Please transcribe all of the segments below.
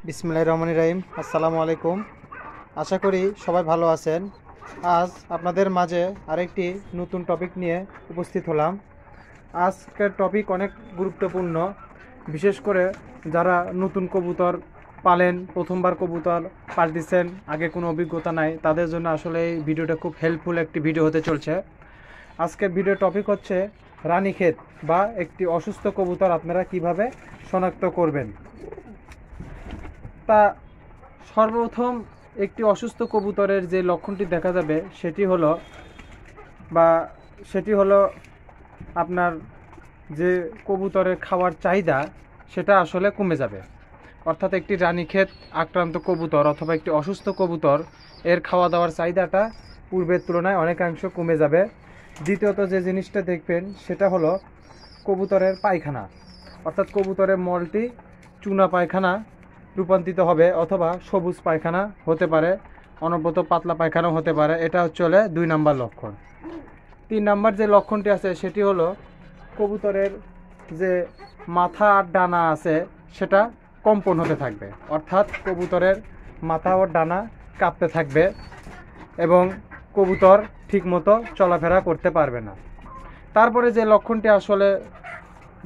বিসমিল্লাহির রহমানির রহিম। আসসালামু আলাইকুম। আশা করি সবাই ভালো আছেন। আজ আপনাদের মাঝে আরেকটি নতুন টপিক নিয়ে উপস্থিত হলাম। আজকের টপিক অনেক গুরুত্বপূর্ণ, বিশেষ করে যারা নতুন কবুতর পালেন, প্রথমবার কবুতর পালতেছেন, আগে কোনো অভিজ্ঞতা নাই, তাদের জন্য আসলে এই ভিডিওটা খুব হেল্পফুল একটি ভিডিও হতে চলছে। আজকের ভিডিও টপিক হচ্ছে রানীক্ষেত বা একটি অসুস্থ কবুতর আপনারা কিভাবে শনাক্ত করবেন। তা সর্বপ্রথম একটি অসুস্থ কবুতরের যে লক্ষণটি দেখা যাবে সেটি হলো আপনার যে কবুতরের খাওয়ার চাহিদা সেটা আসলে কমে যাবে। অর্থাৎ একটি রানীক্ষেত আক্রান্ত কবুতর অথবা একটি অসুস্থ কবুতর এর খাওয়া দাওয়ার চাহিদাটা পূর্বের তুলনায় অনেকাংশ কমে যাবে। দ্বিতীয়ত যে জিনিসটা দেখবেন সেটা হলো কবুতরের পায়খানা, অর্থাৎ কবুতরের মলটি চুনা পায়খানা রূপান্তরিত হবে অথবা সবুজ পায়খানা হতে পারে, অনবরত পাতলা পায়খানাও হতে পারে। এটা হচ্ছে 2 নাম্বার লক্ষণ। 3 নাম্বার যে লক্ষণটি আছে সেটি হলো কবুতরের যে মাথা আর ডানা আছে সেটা কম্পন হতে থাকবে, অর্থাৎ কবুতরের মাথা ও ডানা কাঁপতে থাকবে এবং কবুতর ঠিকমতো চলাফেরা করতে পারবে না। তারপরে যে লক্ষণটি আসলে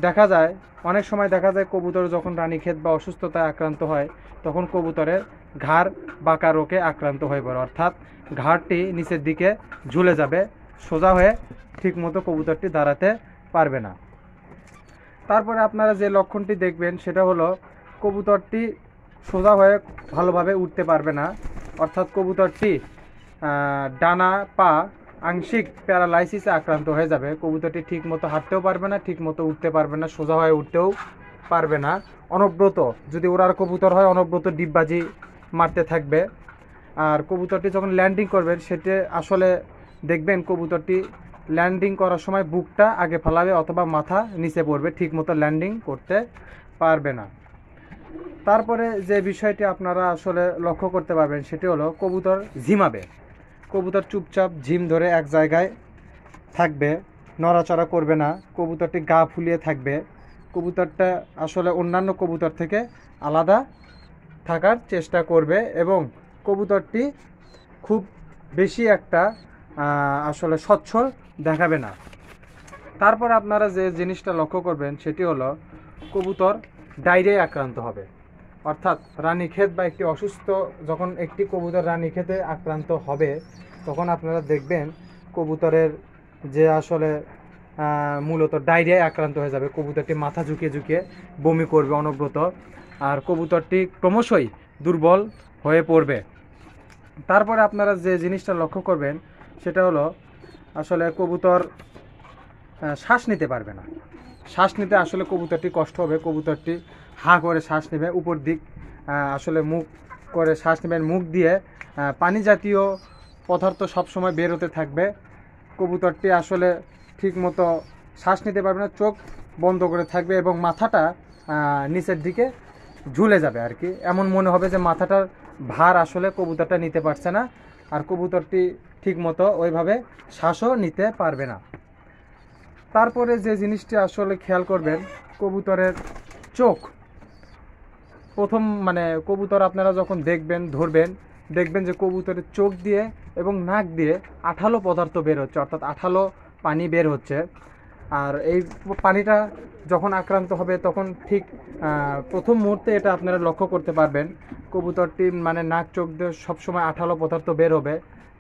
দেখা যায়, অনেক সময় দেখা যায় কবুতর যখন রানীক্ষেত বা অসুস্থতায় আক্রান্ত হয় তখন কবুতরের ঘাড় বাঁকা রোগে আক্রান্ত হয়ে পড়ে, অর্থাৎ ঘাড়টি নিচের দিকে ঝুলে যাবে, সোজা হয়ে ঠিকমতো কবুতরটি দাঁড়াতে পারবে না। তারপরে আপনারা যে লক্ষণটি দেখবেন সেটা হলো কবুতরটি সোজা হয়ে ভালোভাবে উঠতে পারবে না, অর্থাৎ কবুতরটি ডানা পা আংশিক প্যারালাইসিসে আক্রান্ত হয়ে যাবে। কবুতরটি ঠিকমতো হাঁটতেও পারবে না, ঠিকমতো উঠতে পারবে না, সোজা হয়ে উঠতেও পারবে না। অনবরত, যদি ওড়ার কবুতর হয়, অনবরত ডিগবাজি মারতে থাকবে। আর কবুতরটি যখন ল্যান্ডিং করবেন সেটা আসলে দেখবেন কবুতরটি ল্যান্ডিং করার সময় বুকটা আগে ফেলাবে অথবা মাথা নিচে পড়বে, ঠিকমতো ল্যান্ডিং করতে পারবে না। তারপরে যে বিষয়টি আপনারা আসলে লক্ষ্য করতে পারবেন সেটি হলো কবুতর ঝিমাবে। কবুতর চুপচাপ ঝিম ধরে এক জায়গায় থাকবে, নড়াচড়া করবে না, কবুতরটি গা ফুলিয়ে থাকবে। কবুতরটা আসলে অন্যান্য কবুতর থেকে আলাদা থাকার চেষ্টা করবে এবং কবুতরটি খুব বেশি একটা আসলে সচ্ছল দেখাবে না। তারপর আপনারা যে জিনিসটা লক্ষ্য করবেন সেটি হলো কবুতর ডায়রিয়ায় আক্রান্ত হবে, অর্থাৎ রানীক্ষেত বা একটি অসুস্থ যখন একটি কবুতর রানীক্ষেতে আক্রান্ত হবে তখন আপনারা দেখবেন কবুতরের যে আসলে মূলত ডায়রিয়ায় আক্রান্ত হয়ে যাবে। কবুতরটি মাথা ঝুঁকিয়ে ঝুঁকিয়ে বমি করবে অনবরত, আর কবুতরটি ক্রমশই দুর্বল হয়ে পড়বে। তারপরে আপনারা যে জিনিসটা লক্ষ্য করবেন সেটা হলো আসলে কবুতর শ্বাস নিতে পারবে না। শ্বাস নিতে আসলে কবুতরটি কষ্ট হবে, কবুতরটি হাঁ করে শ্বাস নেবে, উপর দিক আসলে মুখ করে শ্বাস নেবেন, মুখ দিয়ে পানি জাতীয় পদার্থ সবসময় বের হতে থাকবে। কবুতরটি আসলে ঠিকমতো শ্বাস নিতে পারবে না, চোখ বন্ধ করে থাকবে এবং মাথাটা নিচের দিকে ঝুলে যাবে আর কি। এমন মনে হবে যে মাথাটার ভার আসলে কবুতরটা নিতে পারছে না, আর কবুতরটি ঠিকমতো ওইভাবে শ্বাসও নিতে পারবে না। তারপরে যে জিনিসটি আসলে খেয়াল করবেন, কবুতরের চোখ প্রথম কবুতর আপনারা যখন ধরবেন দেখবেন যে কবুতরের চোখ দিয়ে এবং নাক দিয়ে আঠালো পদার্থ বের হচ্ছে, অর্থাৎ আঠালো পানি বের হচ্ছে। আর এই পানিটা যখন আক্রান্ত হবে তখন ঠিক প্রথম মুহূর্তে এটা আপনারা লক্ষ্য করতে পারবেন, কবুতরটি নাক চোখ দিয়ে সবসময় আঠালো পদার্থ বের হবে।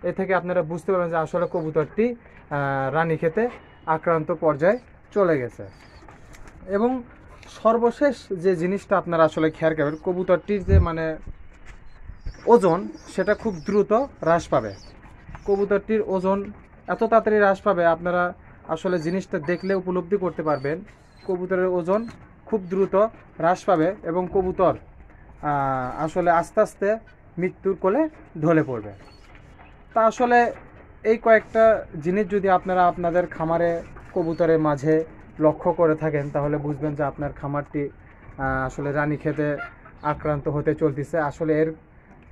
এ থেকে আপনারা বুঝতে পারবেন যে আসলে কবুতরটি রানীক্ষেতে আক্রান্ত পর্যায়ে চলে গেছে। এবং সর্বশেষ যে জিনিসটা আপনারা আসলে খেয়াল করবেন, কবুতরটির যে ওজন সেটা খুব দ্রুত হ্রাস পাবে। কবুতরটির ওজন এত তাড়াতাড়ি হ্রাস পাবে, আপনারা আসলে জিনিসটা দেখলে উপলব্ধি করতে পারবেন। কবুতরের ওজন খুব দ্রুত হ্রাস পাবে এবং কবুতর আসলে আস্তে আস্তে মৃত্যুর কোলে ঢলে পড়বে। তা আসলে এই কয়েকটা জিনিস যদি আপনারা আপনাদের খামারে কবুতরের মাঝে লক্ষ্য করে থাকেন তাহলে বুঝবেন যে আপনার খামারটি আসলে রানীক্ষেতে আক্রান্ত হতে চলতেছে। আসলে এর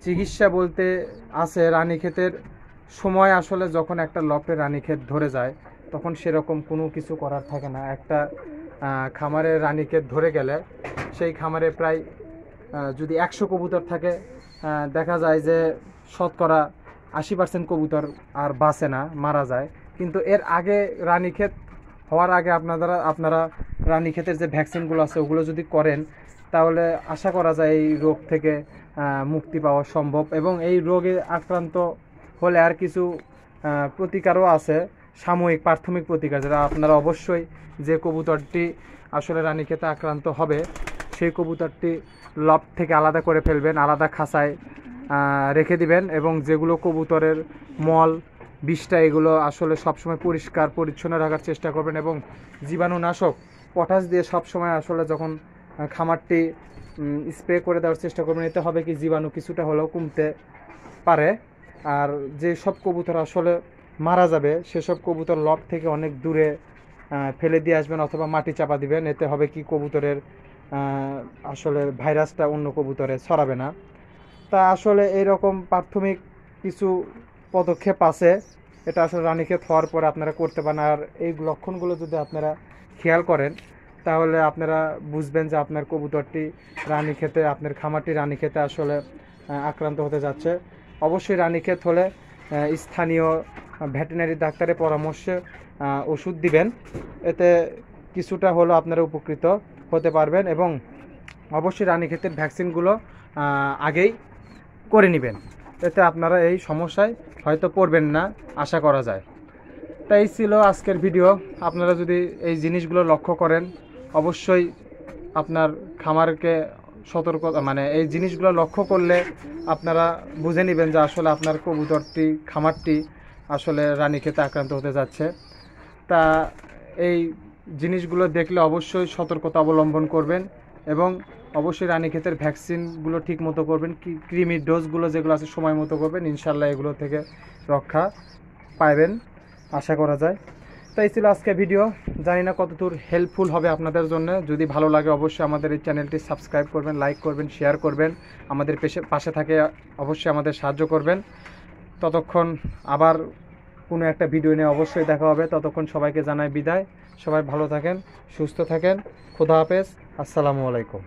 চিকিৎসা বলতে আছে, রানীক্ষেতের সময় আসলে যখন একটা লফটে রানীক্ষেত ধরে যায় তখন সেরকম কোনো কিছু করার থাকে না। একটা খামারে রানীক্ষেত ধরে গেলে সেই খামারে প্রায় যদি 100 কবুতর থাকে দেখা যায় যে শতকরা 80% কবুতর আর বাঁচে না, মারা যায়। কিন্তু এর আগে রানীক্ষেত হওয়ার আগে আপনারা রানীক্ষেতের যে ভ্যাকসিনগুলো আছে ওগুলো যদি করেন তাহলে আশা করা যায় এই রোগ থেকে মুক্তি পাওয়া সম্ভব। এবং এই রোগে আক্রান্ত হলে আর কিছু প্রতিকারও আছে, সাময়িক প্রাথমিক প্রতিকার, যেটা আপনারা অবশ্যই যে কবুতরটি আসলে রানীক্ষেতে আক্রান্ত হবে সেই কবুতরটি লব থেকে আলাদা করে ফেলবেন, আলাদা খাঁচায় রেখে দিবেন। এবং যেগুলো কবুতরের মল বিষটা এগুলো আসলে সবসময় পরিষ্কার পরিচ্ছন্ন রাখার চেষ্টা করবেন। এবং জীবাণুনাশক পটাশ দিয়ে সবসময় আসলে যখন খামারটি স্প্রে করে দেওয়ার চেষ্টা করবেন, এতে হবে কি জীবাণু কিছুটা হলেও কমতে পারে। আর যে সব কবুতর আসলে মারা যাবে সেসব কবুতর লব থেকে অনেক দূরে ফেলে দিয়ে আসবেন অথবা মাটি চাপা দিবেন, এতে হবে কি কবুতরের আসলে ভাইরাসটা অন্য কবুতরে ছড়াবে না। তা আসলে এইরকম প্রাথমিক কিছু পদক্ষেপ আছে, এটা আসলে রানীক্ষেত হওয়ার পরে আপনারা করতে পারেন। আর এই লক্ষণগুলো যদি আপনারা খেয়াল করেন তাহলে আপনারা বুঝবেন যে আপনার কবুতরটি রানীক্ষেতে, আপনার খামারটি রানীক্ষেতে আসলে আক্রান্ত হতে যাচ্ছে। অবশ্যই রানীক্ষেত হলে স্থানীয় ভেটেরিনারি ডাক্তারের পরামর্শে ওষুধ দিবেন, এতে কিছুটা হলেও আপনারা উপকৃত হতে পারবেন। এবং অবশ্যই রানীক্ষেতের ভ্যাকসিনগুলো আগেই করে নেবেন, এতে আপনারা এই সমস্যায় হয়তো পড়বেন না আশা করা যায়। তাই ছিল আজকের ভিডিও। আপনারা যদি এই জিনিসগুলো লক্ষ্য করেন অবশ্যই আপনার খামারকে সতর্কতা, মানে এই জিনিসগুলো লক্ষ্য করলে আপনারা বুঝে নেবেন যে আসলে আপনার কবুতরটি, খামারটি আসলে রানীক্ষেতে আক্রান্ত হতে যাচ্ছে। তা এই জিনিসগুলো দেখলে অবশ্যই সতর্কতা অবলম্বন করবেন এবং অবশ্যই রানীক্ষেতের ভ্যাকসিনগুলো ঠিক মতো করবেন, কৃমির ডোজগুলো যেগুলো আছে সময় মতো করবেন, ইনশাল্লাহ এগুলো থেকে রক্ষা পাবেন আশা করা যায়। তাই ছিল আজকে ভিডিও, জানি না কতদূর হেল্পফুল হবে আপনাদের জন্য। যদি ভালো লাগে অবশ্যই আমাদের এই চ্যানেলটি সাবস্ক্রাইব করবেন, লাইক করবেন, শেয়ার করবেন, আমাদের পাশে থাকে অবশ্যই আমাদের সাহায্য করবেন। ততক্ষণ আবার কোনো একটা ভিডিও নিয়ে অবশ্যই দেখা হবে। ততক্ষণ সবাইকে জানাই বিদায়। সবাই ভালো থাকেন, সুস্থ থাকেন। খোদা হাফেজ, আসসালামু আলাইকুম।